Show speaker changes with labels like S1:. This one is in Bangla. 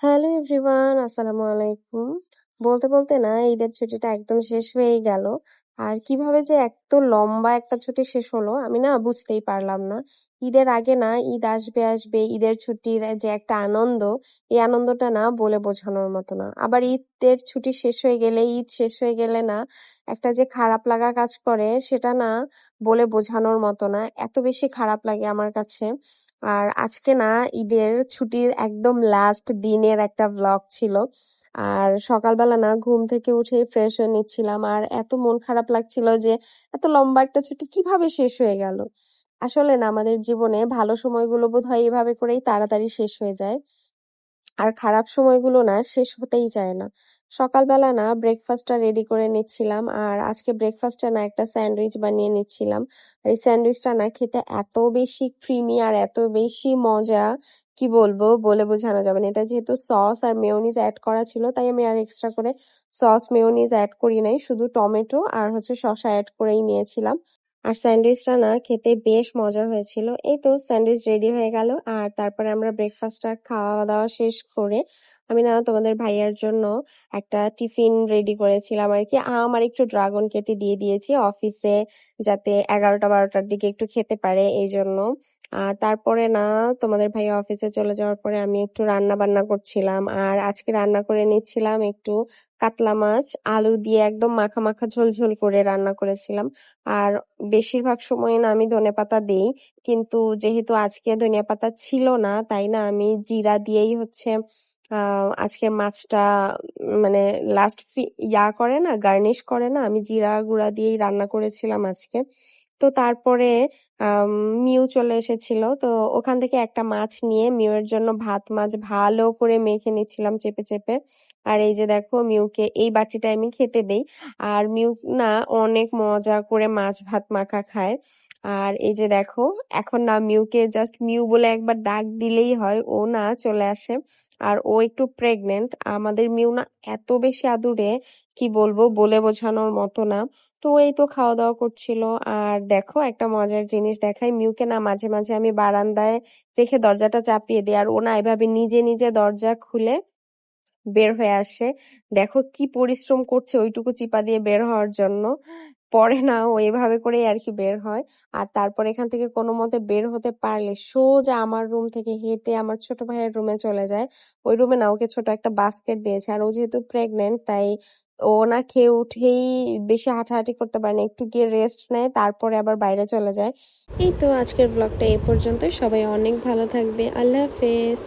S1: হ্যালো এভরিওয়ান, আসসালামু আলাইকুম। বলতে বলতে না ঈদের ছুটিটা একদম শেষ হয়েই গেল। আর কিভাবে যে এত লম্বা একটা ছুটি শেষ হলো আমি না বুঝতেই পারলাম না। ঈদের আগে না ঈদ আসবে আসবে ঈদের ছুটির যে একটা আনন্দ, এই আনন্দটা না বলে বোঝানোর মতো না। আবার ঈদের ছুটি শেষ হয়ে গেলে ঈদ শেষ হয়ে গেলে না একটা যে খারাপ লাগা কাজ করে সেটা না বলে বোঝানোর মতো না। এত বেশি খারাপ লাগে আমার কাছে। আর আজকে না ঈদের ছুটির একদম লাস্ট দিনের একটা ভ্লগ ছিল। আর সকালবেলা না ঘুম থেকে উঠেই ফ্রেশ হয়ে নিচ্ছিলাম আর এত মন খারাপ লাগছিল যে এত লম্বা একটা ছুটি কিভাবে শেষ হয়ে গেল। আসলে না আমাদের জীবনে ভালো সময়গুলো বোধহয় এভাবে করেই তাড়াতাড়ি শেষ হয়ে যায়। আর খারাপ সময়গুলো না শেষ হতেই চায় না। সকালবেলা না ব্রেকফাস্টটা রেডি করে নিচ্ছিলাম আর আজকে ব্রেকফাস্টে না একটা স্যান্ডউইচ বানিয়ে নিচ্ছিলাম। আর এই স্যান্ডউইচটা না খেতে এত বেশি ক্রিমি আর এত বেশি মজা, কি বলবো বলে বোঝানো যাবে না। এটা যেহেতু সস আর মেয়োনিজ অ্যাড করা ছিল তাই আমি আর এক্সট্রা করে সস মেয়োনিজ অ্যাড করি নাই, শুধু টমেটো আর হচ্ছে শসা অ্যাড করেই নিয়েছিলাম। আর স্যান্ডউইচটা না খেতে বেশ মজা হয়েছিল। এই তো স্যান্ডউইচ রেডি হয়ে গেল আর তারপরে আমরা ব্রেকফাস্টটা খাওয়া দাওয়া শেষ করে আমি না তোমাদের ভাইয়ার জন্য একটা টিফিন রেডি করেছিলাম আর কি। আম আর একটু ড্রাগন কেটে দিয়ে দিয়েছি অফিসে, যাতে 11টা 12টার দিকে একটু খেতে পারে এই জন্য। আর তারপরে না তোমাদের ভাইয়া অফিসে চলে যাওয়ার পরে আমি একটু রান্না বান্না করছিলাম আর আজকে রান্না করে নিচ্ছিলাম একটু কাতলা মাছ আলু দিয়ে একদম মাখা মাখা ঝোল ঝোল করে রান্না করেছিলাম। আর বেশিরভাগ সময় না আমি ধনেপাতা দেই, কিন্তু যেহেতু আজকে ধনিয়াপাতা ছিল না তাই না আমি জিরা দিয়েই হচ্ছে আজকের মাছটা মানে লাস্ট করে না গার্নিশ করে না, আমি জিরা গুঁড়া দিয়েই রান্না করেছিলাম আজকে। তো তারপরে আম, মিউ চলে এসেছিল, তো ওখান থেকে একটা মাছ নিয়ে মিউয়ের জন্য ভাত মাছ ভালো করে মেখে নিচ্ছিলাম চেপে চেপে। আর এই যে দেখো মিউকে এই বাটিটা আমি খেতে দেই। আর মিউ না অনেক মজা করে মাছ ভাত মাখা খায়। আর এই যে দেখো এখন না মিউকে জাস্ট মিউ বলে একবার ডাক দিলেই হয়, ও না চলে আসে। আর ও একটু প্রেগনেন্ট, আমাদের মিউ না এত বেশি আদুরে, কি বলবো বলে বোঝানোর মতো না। তো এই তো খাওয়া দাওয়া করছিল। আর দেখো একটা মজার জিনিস দেখাই, মিউকে না মাঝে মাঝে আমি বারান্দায় রেখে দরজাটা চাপিয়ে দিই আর ও না এভাবে নিজে নিজে দরজা খুলে বের হয়ে আসে। দেখো কি পরিশ্রম করছে ওইটুকু চিপা দিয়ে বের হওয়ার জন্য। পরে না ও এভাবে করেই আর কি বের হয়। আর তারপর এখান থেকে কোনো মতে বের হতে পারলে সোজা আমার রুম থেকে হেঁটে আমার ছোট ভাইয়ের রুমে চলে যায়। ওই রুমে না ওকে ছোট একটা বাস্কেট দিয়েছে আর ও যেহেতু প্রেগনেন্ট তাই ও না খেয়ে উঠেই বেশি হাঁটাহাঁটি করতে পারে না, একটু গিয়ে রেস্ট নেয় তারপরে আবার বাইরে চলে যায়। এই তো আজকের ব্লগটা এই পর্যন্ত, সবাই অনেক ভালো থাকবে, আল্লাহ হাফেজ।